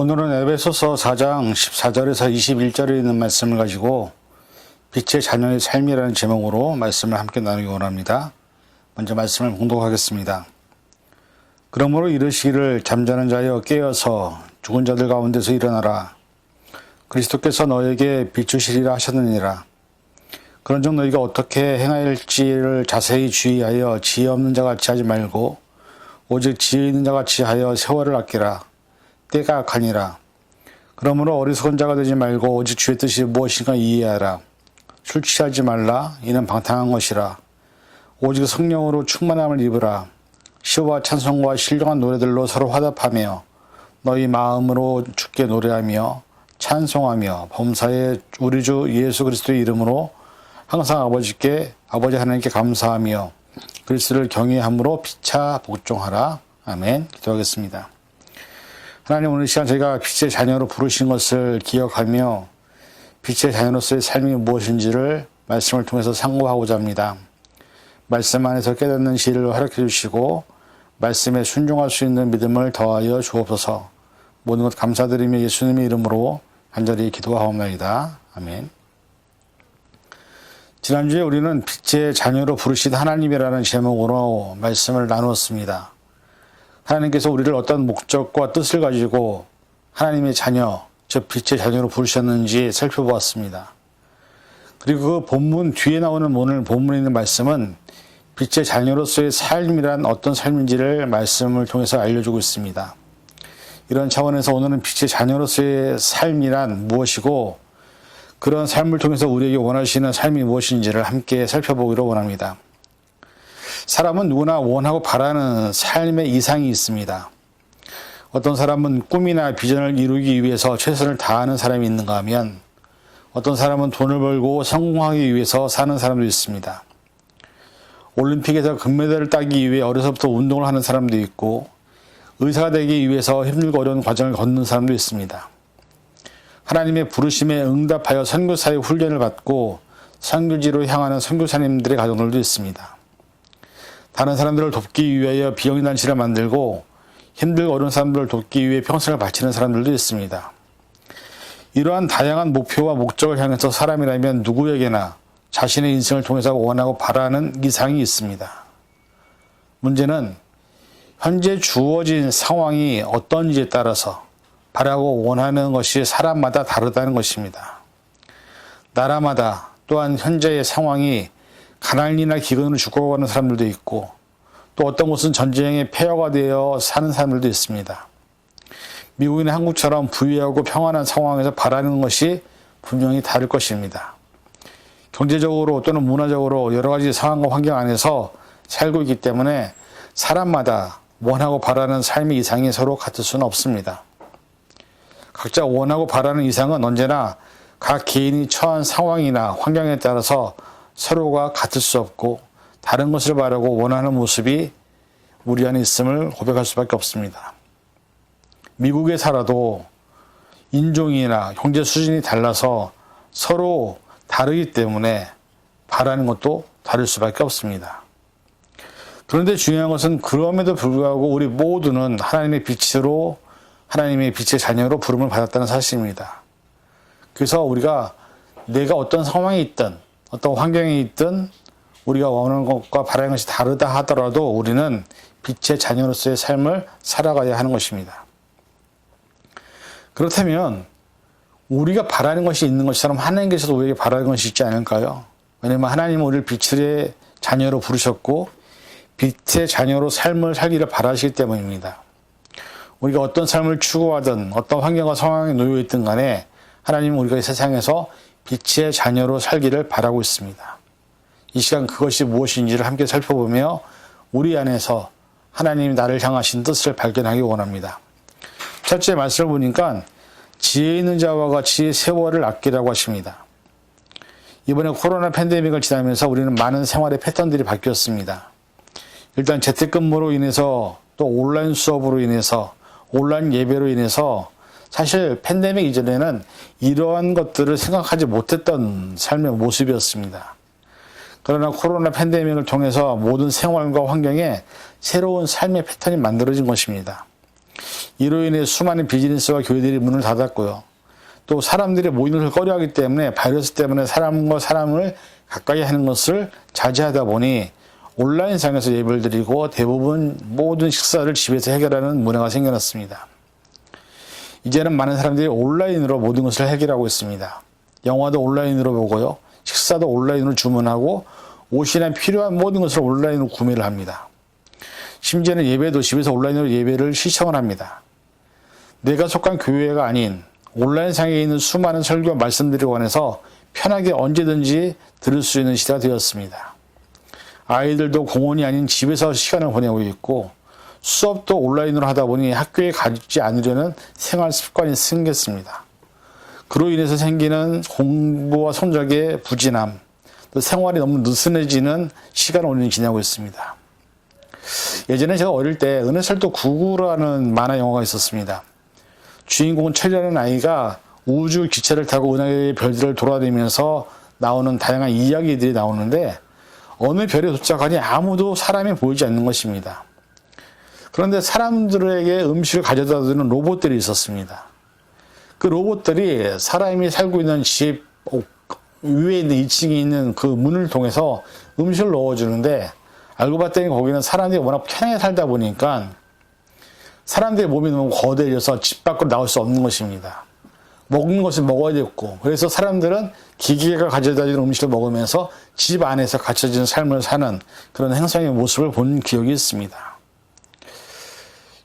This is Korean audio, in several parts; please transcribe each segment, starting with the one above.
오늘은 에베소서 4장 14절에서 21절에 있는 말씀을 가지고 빛의 자녀의 삶이라는 제목으로 말씀을 함께 나누기 원합니다. 먼저 말씀을 봉독하겠습니다. 그러므로 이르시기를 잠자는 자여 깨어서 죽은 자들 가운데서 일어나라. 그리스도께서 너에게 비추시리라 하셨느니라. 그런즉 너희가 어떻게 행할지를 자세히 주의하여 지혜 없는 자같이 하지 말고 오직 지혜 있는 자같이 하여 세월을 아끼라. 때가 악하니라. 그러므로 어리석은 자가 되지 말고 오직 주의 뜻이 무엇인가 이해하라. 술 취하지 말라. 이는 방탕한 것이라. 오직 성령으로 충만함을 입으라. 시와 찬송과 신령한 노래들로 서로 화답하며 너희 마음으로 주께 노래하며 찬송하며 범사에 우리 주 예수 그리스도의 이름으로 항상 아버지 하나님께 감사하며 그리스도를 경외함으로 피차 복종하라. 아멘. 기도하겠습니다. 하나님, 오늘 시간 저희가 빛의 자녀로 부르신 것을 기억하며 빛의 자녀로서의 삶이 무엇인지를 말씀을 통해서 상고하고자 합니다. 말씀 안에서 깨닫는 지혜를 허락해 주시고 말씀에 순종할 수 있는 믿음을 더하여 주옵소서. 모든 것 감사드리며 예수님의 이름으로 간절히 기도하옵나이다. 아멘. 지난주에 우리는 빛의 자녀로 부르신 하나님이라는 제목으로 말씀을 나누었습니다. 하나님께서 우리를 어떤 목적과 뜻을 가지고 하나님의 자녀, 즉 빛의 자녀로 부르셨는지 살펴보았습니다. 그리고 그 본문 뒤에 나오는 오늘 본문에 있는 말씀은 빛의 자녀로서의 삶이란 어떤 삶인지를 말씀을 통해서 알려주고 있습니다. 이런 차원에서 오늘은 빛의 자녀로서의 삶이란 무엇이고 그런 삶을 통해서 우리에게 원하시는 삶이 무엇인지를 함께 살펴보기로 원합니다. 사람은 누구나 원하고 바라는 삶의 이상이 있습니다. 어떤 사람은 꿈이나 비전을 이루기 위해서 최선을 다하는 사람이 있는가 하면 어떤 사람은 돈을 벌고 성공하기 위해서 사는 사람도 있습니다. 올림픽에서 금메달을 따기 위해 어려서부터 운동을 하는 사람도 있고 의사가 되기 위해서 힘들고 어려운 과정을 걷는 사람도 있습니다. 하나님의 부르심에 응답하여 선교사의 훈련을 받고 선교지로 향하는 선교사님들의 가정들도 있습니다. 다른 사람들을 돕기 위하여 비영리단체를 만들고 힘들고 어려운 사람들을 돕기 위해 평생을 바치는 사람들도 있습니다. 이러한 다양한 목표와 목적을 향해서 사람이라면 누구에게나 자신의 인생을 통해서 원하고 바라는 이상이 있습니다. 문제는 현재 주어진 상황이 어떤지에 따라서 바라고 원하는 것이 사람마다 다르다는 것입니다. 나라마다 또한 현재의 상황이 가난이나 기근으로 죽어가는 사람들도 있고 또 어떤 곳은 전쟁의 폐허가 되어 사는 사람들도 있습니다. 미국이나 한국처럼 부유하고 평안한 상황에서 바라는 것이 분명히 다를 것입니다. 경제적으로 또는 문화적으로 여러 가지 상황과 환경 안에서 살고 있기 때문에 사람마다 원하고 바라는 삶의 이상이 서로 같을 수는 없습니다. 각자 원하고 바라는 이상은 언제나 각 개인이 처한 상황이나 환경에 따라서 서로가 같을 수 없고 다른 것을 바라고 원하는 모습이 우리 안에 있음을 고백할 수밖에 없습니다. 미국에 살아도 인종이나 경제 수준이 달라서 서로 다르기 때문에 바라는 것도 다를 수밖에 없습니다. 그런데 중요한 것은 그럼에도 불구하고 우리 모두는 하나님의 빛으로 하나님의 빛의 자녀로 부름을 받았다는 사실입니다. 그래서 우리가 내가 어떤 상황에 있든 어떤 환경에 있든 우리가 원하는 것과 바라는 것이 다르다 하더라도 우리는 빛의 자녀로서의 삶을 살아가야 하는 것입니다. 그렇다면 우리가 바라는 것이 있는 것처럼 하나님께서도 우리에게 바라는 것이 있지 않을까요? 왜냐하면 하나님은 우리를 빛의 자녀로 부르셨고 빛의 자녀로 삶을 살기를 바라시기 때문입니다. 우리가 어떤 삶을 추구하든 어떤 환경과 상황에 놓여 있든 간에 하나님은 우리가 이 세상에서 빛의 자녀로 살기를 바라고 있습니다. 이 시간 그것이 무엇인지를 함께 살펴보며 우리 안에서 하나님이 나를 향하신 뜻을 발견하기 원합니다. 첫째 말씀을 보니까 지혜 있는 자와 같이 세월을 아끼라고 하십니다. 이번에 코로나 팬데믹을 지나면서 우리는 많은 생활의 패턴들이 바뀌었습니다. 일단 재택근무로 인해서 또 온라인 수업으로 인해서 온라인 예배로 인해서 사실 팬데믹 이전에는 이러한 것들을 생각하지 못했던 삶의 모습이었습니다. 그러나 코로나 팬데믹을 통해서 모든 생활과 환경에 새로운 삶의 패턴이 만들어진 것입니다. 이로 인해 수많은 비즈니스와 교회들이 문을 닫았고요. 또 사람들이 모이는 것을 꺼려하기 때문에 바이러스 때문에 사람과 사람을 가까이 하는 것을 자제하다 보니 온라인상에서 예배를 드리고 대부분 모든 식사를 집에서 해결하는 문화가 생겨났습니다. 이제는 많은 사람들이 온라인으로 모든 것을 해결하고 있습니다. 영화도 온라인으로 보고요. 식사도 온라인으로 주문하고 옷이나 필요한 모든 것을 온라인으로 구매를 합니다. 심지어는 예배도 집에서 온라인으로 예배를 시청을 합니다. 내가 속한 교회가 아닌 온라인상에 있는 수많은 설교와 말씀들에 관해서 편하게 언제든지 들을 수 있는 시대가 되었습니다. 아이들도 공원이 아닌 집에서 시간을 보내고 있고 수업도 온라인으로 하다 보니 학교에 가지 않으려는 생활 습관이 생겼습니다. 그로 인해서 생기는 공부와 성적의 부진함, 또 생활이 너무 느슨해지는 시간을 오늘 지나고 있습니다. 예전에 제가 어릴 때 은하철도 99라는 만화 영화가 있었습니다. 주인공은 철이라는 아이가 우주 기차를 타고 은하의 별들을 돌아다니면서 나오는 다양한 이야기들이 나오는데 어느 별에 도착하니 아무도 사람이 보이지 않는 것입니다. 그런데 사람들에게 음식을 가져다 주는 로봇들이 있었습니다. 그 로봇들이 사람이 살고 있는 집 위에 있는 2층에 있는 그 문을 통해서 음식을 넣어주는데 알고 봤더니 거기는 사람들이 워낙 편하게 살다 보니까 사람들의 몸이 너무 거대해져서 집 밖으로 나올 수 없는 것입니다. 먹는 것을 먹어야 됐고 그래서 사람들은 기계가 가져다 주는 음식을 먹으면서 집 안에서 갇혀진 삶을 사는 그런 행성의 모습을 본 기억이 있습니다.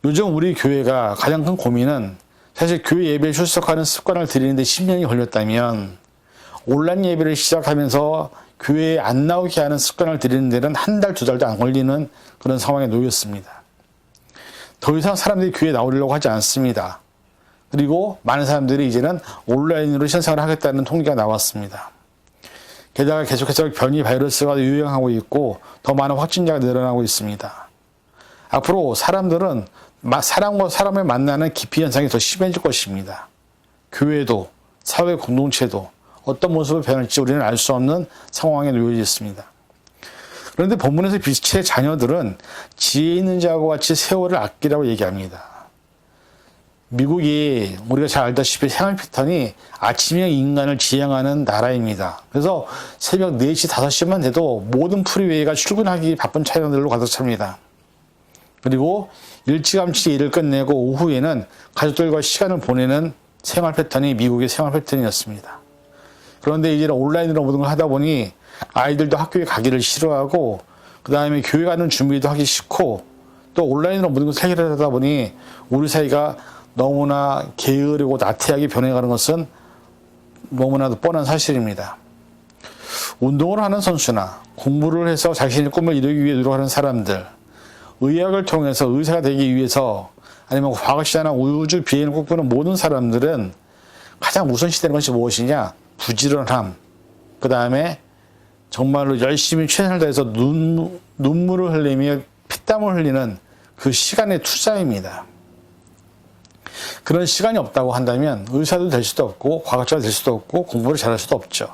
요즘 우리 교회가 가장 큰 고민은 사실 교회 예배에 출석하는 습관을 들이는데 10년이 걸렸다면 온라인 예배를 시작하면서 교회에 안 나오게 하는 습관을 들이는 데는 한 달, 두 달도 안 걸리는 그런 상황에 놓였습니다. 더 이상 사람들이 교회에 나오려고 하지 않습니다. 그리고 많은 사람들이 이제는 온라인으로 신앙생활을 하겠다는 통계가 나왔습니다. 게다가 계속해서 변이 바이러스가 유행하고 있고 더 많은 확진자가 늘어나고 있습니다. 앞으로 사람들은 사람과 사람을 만나는 기피 현상이 더 심해질 것입니다. 교회도 사회 공동체도 어떤 모습을 변할지 우리는 알 수 없는 상황에 놓여져 있습니다. 그런데 본문에서 빛의 자녀들은 지혜 있는 자와 같이 세월을 아끼라고 얘기합니다. 미국이 우리가 잘 알다시피 생활 패턴이 아침형 인간을 지향하는 나라입니다. 그래서 새벽 4시, 5시만 돼도 모든 프리웨이가 출근하기 바쁜 차량들로 가득 찹니다. 그리고 일찌감치 일을 끝내고 오후에는 가족들과 시간을 보내는 생활 패턴이 미국의 생활 패턴이었습니다. 그런데 이제는 온라인으로 모든 걸 하다 보니 아이들도 학교에 가기를 싫어하고 그 다음에 교회 가는 준비도 하기 싫고 또 온라인으로 모든 것을 해결하다 보니 우리 사이가 너무나 게으르고 나태하게 변해가는 것은 너무나도 뻔한 사실입니다. 운동을 하는 선수나 공부를 해서 자신의 꿈을 이루기 위해 노력하는 사람들, 의학을 통해서 의사가 되기 위해서 아니면 과학시대나 우주 비행을 꿈꾸는 모든 사람들은 가장 우선시되는 것이 무엇이냐? 부지런함, 그 다음에 정말로 열심히 최선을 다해서 눈물을 흘리며 피땀을 흘리는 그 시간의 투자입니다. 그런 시간이 없다고 한다면 의사도 될 수도 없고 과학자가 될 수도 없고 공부를 잘할 수도 없죠.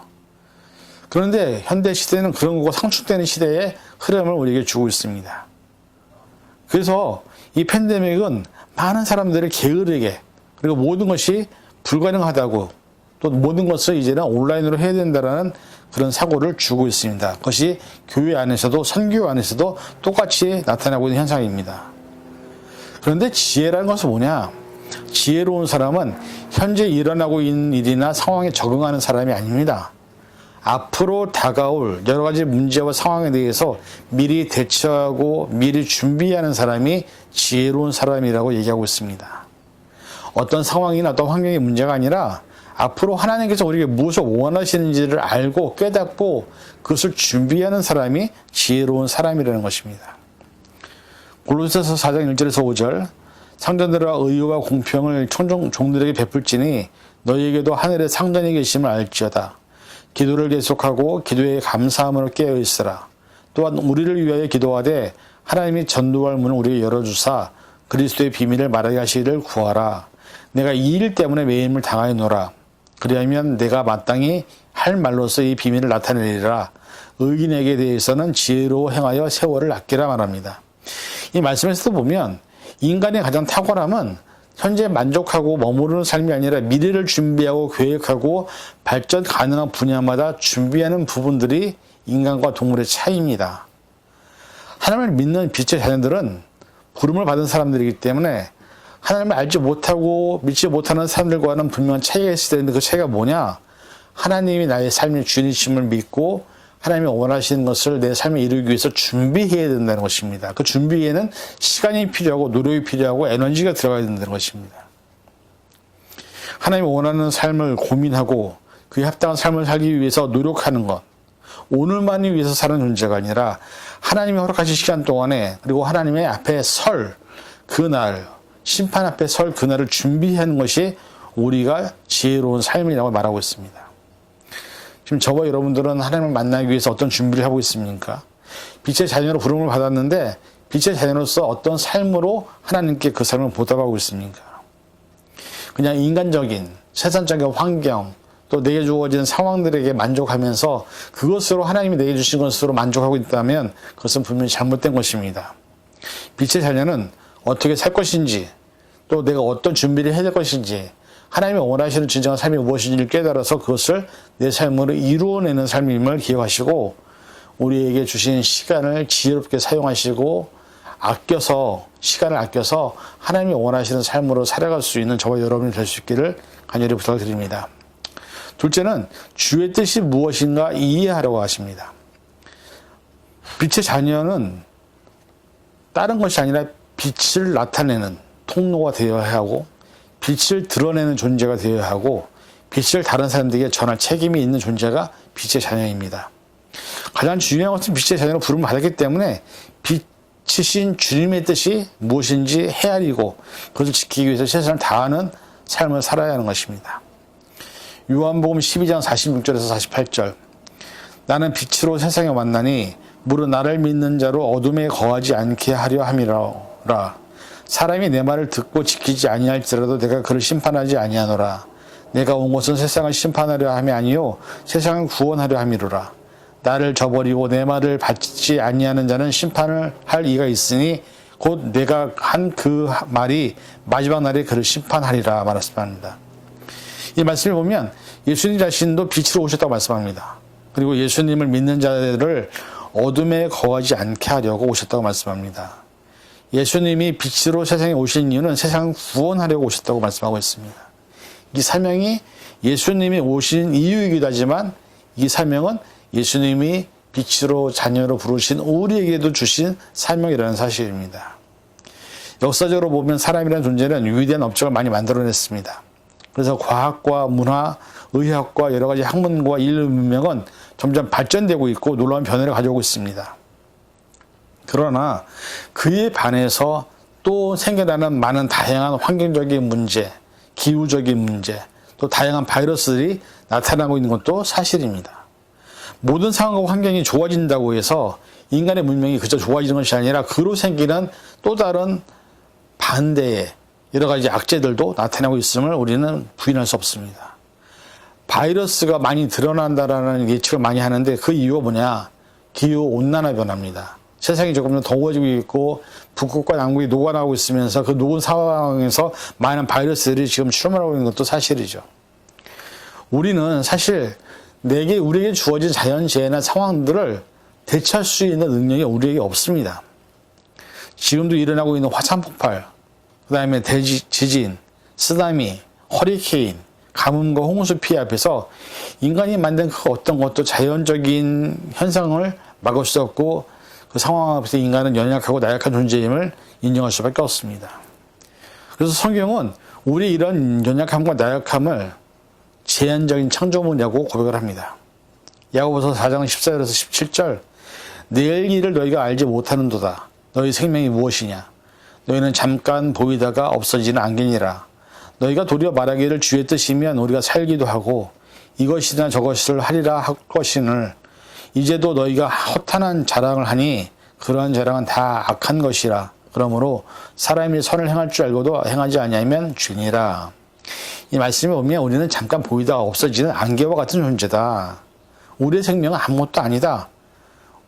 그런데 현대 시대는 그런 거고 상충되는 시대의 흐름을 우리에게 주고 있습니다. 그래서 이 팬데믹은 많은 사람들을 게으르게 그리고 모든 것이 불가능하다고 또 모든 것을 이제는 온라인으로 해야 된다는 그런 사고를 주고 있습니다. 그것이 교회 안에서도 선교 안에서도 똑같이 나타나고 있는 현상입니다. 그런데 지혜라는 것은 뭐냐? 지혜로운 사람은 현재 일어나고 있는 일이나 상황에 적응하는 사람이 아닙니다. 앞으로 다가올 여러 가지 문제와 상황에 대해서 미리 대처하고 미리 준비하는 사람이 지혜로운 사람이라고 얘기하고 있습니다. 어떤 상황이나 어떤 환경의 문제가 아니라 앞으로 하나님께서 우리에게 무엇을 원하시는지를 알고 깨닫고 그것을 준비하는 사람이 지혜로운 사람이라는 것입니다. 골로새서 4장 1절에서 5절 상전들아 의와 공평을 종들에게 베풀지니 너희에게도 하늘에 상전이 계심을 알지어다. 기도를 계속하고 기도에 감사함으로 깨어있으라. 또한 우리를 위하여 기도하되 하나님이 전도할 문을 우리에게 열어주사 그리스도의 비밀을 말하게 하시기를 구하라. 내가 이 일 때문에 매임을 당하였노라. 그리하면 내가 마땅히 할 말로서 이 비밀을 나타내리라. 의인에게 대해서는 지혜로 행하여 세월을 아끼라 말합니다. 이 말씀에서도 보면 인간의 가장 탁월함은 현재 만족하고 머무르는 삶이 아니라 미래를 준비하고 계획하고 발전 가능한 분야마다 준비하는 부분들이 인간과 동물의 차이입니다. 하나님을 믿는 빛의 자녀들은 부름을 받은 사람들이기 때문에 하나님을 알지 못하고 믿지 못하는 사람들과는 분명한 차이가 있을 텐데 그 차이가 뭐냐? 하나님이 나의 삶의 주인이심을 믿고 하나님이 원하시는 것을 내 삶에 이루기 위해서 준비해야 된다는 것입니다. 그 준비에는 시간이 필요하고 노력이 필요하고 에너지가 들어가야 된다는 것입니다. 하나님이 원하는 삶을 고민하고 그에 합당한 삶을 살기 위해서 노력하는 것, 오늘만을 위해서 사는 존재가 아니라 하나님이 허락하신 시간 동안에 그리고 하나님의 앞에 설 그날, 심판 앞에 설 그날을 준비하는 것이 우리가 지혜로운 삶이라고 말하고 있습니다. 지금 저와 여러분들은 하나님을 만나기 위해서 어떤 준비를 하고 있습니까? 빛의 자녀로 부름을 받았는데 빛의 자녀로서 어떤 삶으로 하나님께 그 삶을 보답하고 있습니까? 그냥 인간적인 세상적인 환경 또 내게 주어진 상황들에게 만족하면서 그것으로 하나님이 내게 주신 것으로 만족하고 있다면 그것은 분명히 잘못된 것입니다. 빛의 자녀는 어떻게 살 것인지 또 내가 어떤 준비를 해야 될 것인지 하나님이 원하시는 진정한 삶이 무엇인지를 깨달아서 그것을 내 삶으로 이루어내는 삶임을 기억하시고 우리에게 주신 시간을 지혜롭게 사용하시고 시간을 아껴서 하나님이 원하시는 삶으로 살아갈 수 있는 저와 여러분이 될 수 있기를 간절히 부탁드립니다. 둘째는 주의 뜻이 무엇인가 이해하려고 하십니다. 빛의 자녀는 다른 것이 아니라 빛을 나타내는 통로가 되어야 하고 빛을 드러내는 존재가 되어야 하고 빛을 다른 사람들에게 전할 책임이 있는 존재가 빛의 자녀입니다. 가장 중요한 것은 빛의 자녀로 부름을 받았기 때문에 빛이신 주님의 뜻이 무엇인지 헤아리고 그것을 지키기 위해서 최선을 다하는 삶을 살아야 하는 것입니다. 요한복음 12장 46절에서 48절 나는 빛으로 세상에 왔나니 무릇 나를 믿는 자로 어둠에 거하지 않게 하려 함이라. 사람이 내 말을 듣고 지키지 아니할지라도 내가 그를 심판하지 아니하노라. 내가 온 것은 세상을 심판하려 함이 아니요 세상을 구원하려 함이로라. 나를 저버리고 내 말을 받지 아니하는 자는 심판을 할 이가 있으니 곧 내가 한 그 말이 마지막 날에 그를 심판하리라 말씀합니다. 이 말씀을 보면 예수님 자신도 빛으로 오셨다고 말씀합니다. 그리고 예수님을 믿는 자들을 어둠에 거하지 않게 하려고 오셨다고 말씀합니다. 예수님이 빛으로 세상에 오신 이유는 세상을 구원하려고 오셨다고 말씀하고 있습니다. 이 사명이 예수님이 오신 이유이기도 하지만 이 사명은 예수님이 빛으로 자녀로 부르신 우리에게도 주신 사명이라는 사실입니다. 역사적으로 보면 사람이라는 존재는 위대한 업적을 많이 만들어냈습니다. 그래서 과학과 문화, 의학과 여러 가지 학문과 인류 문명은 점점 발전되고 있고 놀라운 변화를 가져오고 있습니다. 그러나 그에 반해서 또 생겨나는 많은 다양한 환경적인 문제, 기후적인 문제, 또 다양한 바이러스들이 나타나고 있는 것도 사실입니다. 모든 상황과 환경이 좋아진다고 해서 인간의 문명이 그저 좋아지는 것이 아니라 그로 생기는 또 다른 반대의 여러 가지 악재들도 나타나고 있음을 우리는 부인할 수 없습니다. 바이러스가 많이 드러난다라는 예측을 많이 하는데 그 이유가 뭐냐? 기후온난화 변화입니다. 세상이 조금 더 더워지고 있고 북극과 남극이 녹아나고 있으면서 그 녹은 상황에서 많은 바이러스들이 지금 출몰하고 있는 것도 사실이죠. 우리는 사실 우리에게 주어진 자연재해나 상황들을 대처할 수 있는 능력이 우리에게 없습니다. 지금도 일어나고 있는 화산폭발, 그 다음에 지진, 쓰나미, 허리케인, 가뭄과 홍수 피해 앞에서 인간이 만든 그 어떤 것도 자연적인 현상을 막을 수 없고 그 상황 앞에서 인간은 연약하고 나약한 존재임을 인정할 수밖에 없습니다. 그래서 성경은 우리 이런 연약함과 나약함을 제한적인 창조물이라고 고백을 합니다. 야고보서 4장 14절에서 17절 내일 일을 너희가 알지 못하는도다. 너희 생명이 무엇이냐? 너희는 잠깐 보이다가 없어지는 안개니라. 너희가 도리어 말하기를 주의 뜻이면 우리가 살기도 하고 이것이나 저것을 하리라 할 것이늘 이제도 너희가 허탄한 자랑을 하니 그러한 자랑은 다 악한 것이라. 그러므로 사람이 선을 행할 줄 알고도 행하지 아니하면 죄니라. 이 말씀에 보면 우리는 잠깐 보이다가 없어지는 안개와 같은 존재다. 우리의 생명은 아무것도 아니다.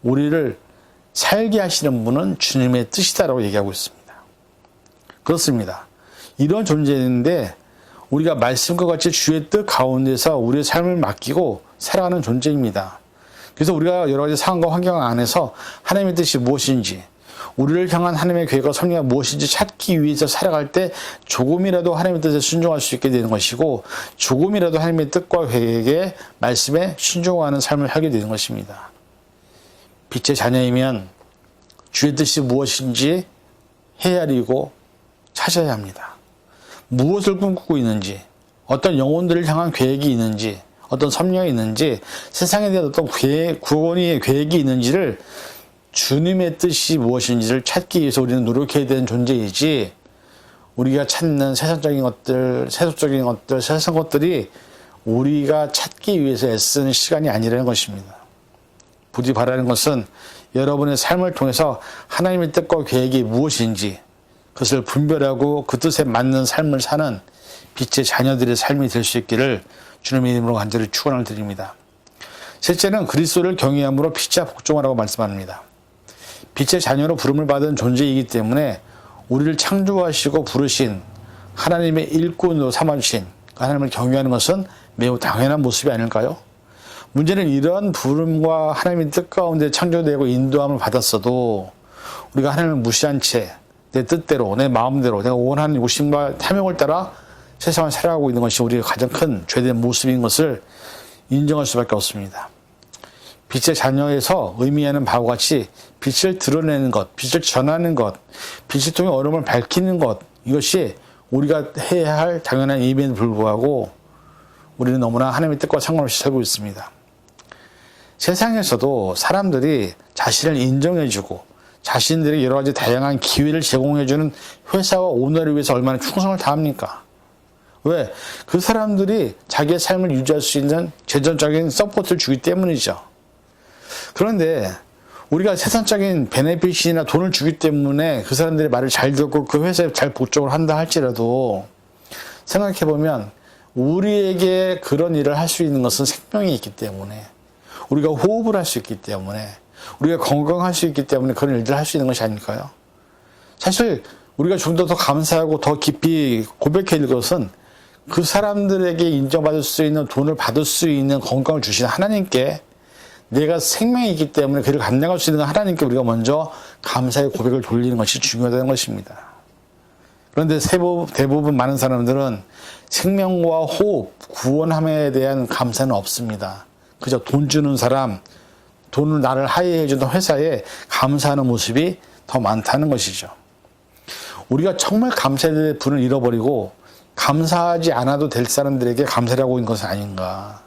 우리를 살게 하시는 분은 주님의 뜻이다라고 얘기하고 있습니다. 그렇습니다. 이런 존재인데 우리가 말씀과 같이 주의 뜻 가운데서 우리의 삶을 맡기고 살아가는 존재입니다. 그래서 우리가 여러 가지 상황과 환경 안에서 하나님의 뜻이 무엇인지, 우리를 향한 하나님의 계획과 섭리가 무엇인지 찾기 위해서 살아갈 때 조금이라도 하나님의 뜻에 순종할 수 있게 되는 것이고, 조금이라도 하나님의 뜻과 계획에 말씀에 순종하는 삶을 하게 되는 것입니다. 빛의 자녀이면 주의 뜻이 무엇인지 헤아리고 찾아야 합니다. 무엇을 꿈꾸고 있는지, 어떤 영혼들을 향한 계획이 있는지, 어떤 섭리가 있는지, 세상에 대한 어떤 구원의 계획이 있는지를, 주님의 뜻이 무엇인지를 찾기 위해서 우리는 노력해야 되는 존재이지, 우리가 찾는 세상적인 것들, 세속적인 것들, 세상 것들이 우리가 찾기 위해서 애쓰는 시간이 아니라는 것입니다. 부디 바라는 것은 여러분의 삶을 통해서 하나님의 뜻과 계획이 무엇인지 그것을 분별하고 그 뜻에 맞는 삶을 사는 빛의 자녀들의 삶이 될 수 있기를 주님의 이름으로 간절히 축원을 드립니다. 셋째는 그리스도를 경외함으로 빛과 복종하라고 말씀합니다. 빛의 자녀로 부름을 받은 존재이기 때문에 우리를 창조하시고 부르신 하나님의 일꾼으로 삼아주신 하나님을 경외하는 것은 매우 당연한 모습이 아닐까요? 문제는 이런 부름과 하나님의 뜻 가운데 창조되고 인도함을 받았어도 우리가 하나님을 무시한 채 내 뜻대로, 내 마음대로, 내가 원하는 욕심과 탐욕을 따라 세상을 살아가고 있는 것이 우리가 가장 큰 죄된 모습인 것을 인정할 수밖에 없습니다. 빛의 자녀에서 의미하는 바와 같이 빛을 드러내는 것, 빛을 전하는 것, 빛을 통해 어둠을 밝히는 것, 이것이 우리가 해야 할 당연한 의미에도 불구하고 우리는 너무나 하나님의 뜻과 상관없이 살고 있습니다. 세상에서도 사람들이 자신을 인정해주고 자신들에게 여러 가지 다양한 기회를 제공해주는 회사와 오너를 위해서 얼마나 충성을 다합니까? 왜? 그 사람들이 자기의 삶을 유지할 수 있는 재정적인 서포트를 주기 때문이죠. 그런데 우리가 세상적인 베네핏이나 돈을 주기 때문에 그 사람들의 말을 잘 듣고 그 회사에 잘 복종을 한다 할지라도 생각해보면 우리에게 그런 일을 할 수 있는 것은 생명이 있기 때문에, 우리가 호흡을 할 수 있기 때문에, 우리가 건강할 수 있기 때문에 그런 일들을 할 수 있는 것이 아닐까요? 사실 우리가 좀 더 감사하고 더 깊이 고백해야 될 것은 그 사람들에게 인정받을 수 있는, 돈을 받을 수 있는 건강을 주신 하나님께, 내가 생명이 있기 때문에 그를 감당할 수 있는 하나님께 우리가 먼저 감사의 고백을 돌리는 것이 중요하다는 것입니다. 그런데 대부분 많은 사람들은 생명과 호흡, 구원함에 대한 감사는 없습니다. 그저 돈 주는 사람, 돈을 나를 하회해 주는 회사에 감사하는 모습이 더 많다는 것이죠. 우리가 정말 감사의 분을 잃어버리고 감사하지 않아도 될 사람들에게 감사를 하고 있는 것은 아닌가.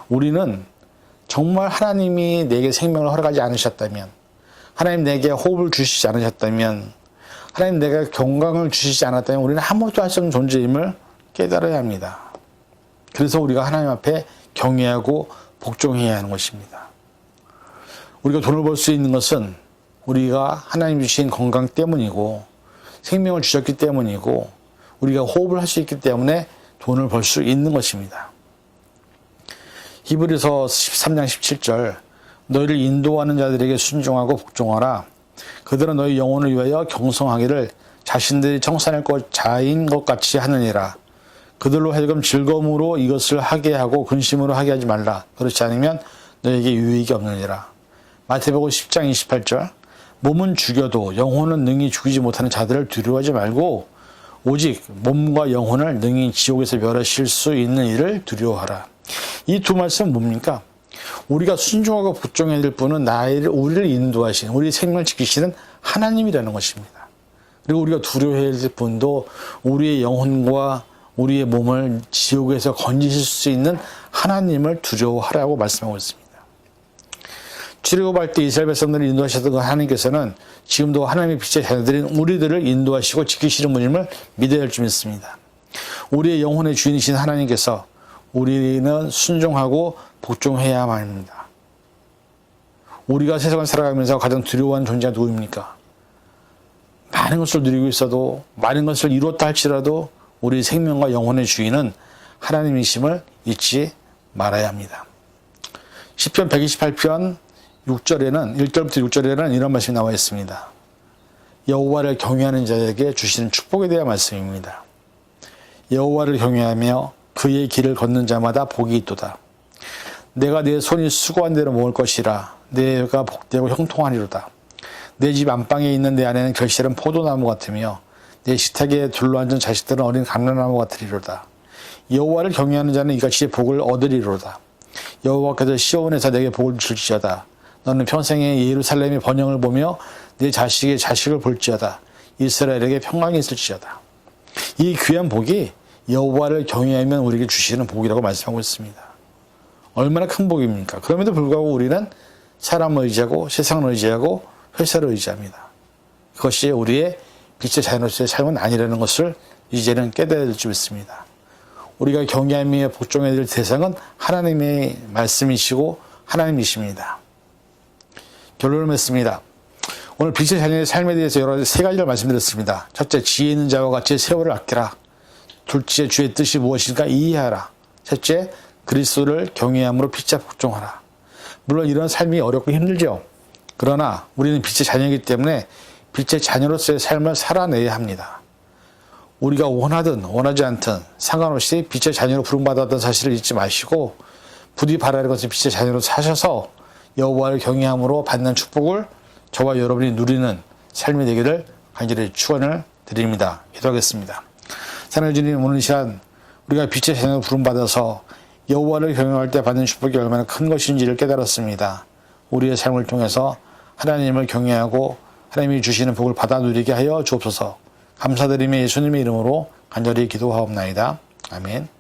우리는 정말 하나님이 내게 생명을 허락하지 않으셨다면, 하나님 내게 호흡을 주시지 않으셨다면, 하나님 내게 건강을 주시지 않았다면 우리는 아무것도 할 수 없는 존재임을 깨달아야 합니다. 그래서 우리가 하나님 앞에 경외하고 복종해야 하는 것입니다. 우리가 돈을 벌 수 있는 것은 우리가 하나님 주신 건강 때문이고 생명을 주셨기 때문이고 우리가 호흡을 할 수 있기 때문에 돈을 벌 수 있는 것입니다. 히브리서 13장 17절, 너희를 인도하는 자들에게 순종하고 복종하라. 그들은 너희 영혼을 위하여 경성하기를 자신들이 청산할 것 자인 것 같이 하느니라. 그들로 하여금 즐거움으로 이것을 하게 하고 근심으로 하게 하지 말라. 그렇지 않으면 너에게 유익이 없느니라. 마태복음 10장 28절, 몸은 죽여도 영혼은 능히 죽이지 못하는 자들을 두려워하지 말고 오직 몸과 영혼을 능히 지옥에서 멸하실 수 있는 일을 두려워하라. 이 두 말씀은 뭡니까? 우리가 순종하고 복종해야 될 분은 우리를 인도하시는, 우리 생명을 지키시는 하나님이라는 것입니다. 그리고 우리가 두려워해야 될 분도 우리의 영혼과 우리의 몸을 지옥에서 건지실 수 있는 하나님을 두려워하라고 말씀하고 있습니다. 출애굽할 때 이스라엘 백성들을 인도하셨던 그 하나님께서는 지금도 하나님의 빛의 자녀들인 우리들을 인도하시고 지키시는 분임을 믿어야 할 줄 믿습니다. 우리의 영혼의 주인이신 하나님께서 우리는 순종하고 복종해야만 합니다. 우리가 세상을 살아가면서 가장 두려워하는 존재가 누구입니까? 많은 것을 누리고 있어도, 많은 것을 이뤘다 할지라도 우리 생명과 영혼의 주인은 하나님이심을 잊지 말아야 합니다. 시편 128편 6절에는 1절부터 6절에는 이런 말씀이 나와 있습니다. 여호와를 경외하는 자에게 주시는 축복에 대한 말씀입니다. 여호와를 경외하며 그의 길을 걷는 자마다 복이 있도다. 내가 내 손이 수고한 대로 먹을 것이라. 내가 복되고 형통하리로다. 내 집 안방에 있는 내 안에는 결실은 포도나무 같으며 내 식탁에 둘러앉은 자식들은 어린 감람나무 같으리로다. 여호와를 경외하는 자는 이같이 복을 얻으리로다. 여호와께서 시온에서 내게 복을 줄지어다. 너는 평생에 예루살렘의 번영을 보며 내 자식의 자식을 볼지어다. 이스라엘에게 평강이 있을지어다. 이 귀한 복이 여호와를 경외하면 우리에게 주시는 복이라고 말씀하고 있습니다. 얼마나 큰 복입니까? 그럼에도 불구하고 우리는 사람을 의지하고 세상을 의지하고 회사를 의지합니다. 그것이 우리의 빛의 자녀로서의 삶은 아니라는 것을 이제는 깨달아야 될 줄 믿습니다. 우리가 경외하며 복종해야 될 대상은 하나님의 말씀이시고 하나님이십니다. 결론을 맺습니다. 오늘 빛의 자녀의 삶에 대해서 여러 가지 세 가지를 말씀드렸습니다. 첫째, 지혜 있는 자와 같이 세월을 아끼라. 둘째, 주의 뜻이 무엇인가 이해하라. 셋째, 그리스도를 경외함으로 피차 복종하라. 물론 이런 삶이 어렵고 힘들죠. 그러나 우리는 빛의 자녀이기 때문에 빛의 자녀로서의 삶을 살아내야 합니다. 우리가 원하든 원하지 않든 상관없이 빛의 자녀로 부름받았던 사실을 잊지 마시고 부디 바라는 것은 빛의 자녀로 사셔서 여호와를 경외함으로 받는 축복을 저와 여러분이 누리는 삶이 되기를 간절히 축원을 드립니다. 기도하겠습니다. 사랑하는 주님, 오늘 시간 우리가 빛의 자녀로 부름받아서 여호와를 경외할 때 받는 축복이 얼마나 큰 것인지를 깨달았습니다. 우리의 삶을 통해서 하나님을 경외하고 하나님이 주시는 복을 받아 누리게 하여 주옵소서. 감사드리며 예수님의 이름으로 간절히 기도하옵나이다. 아멘.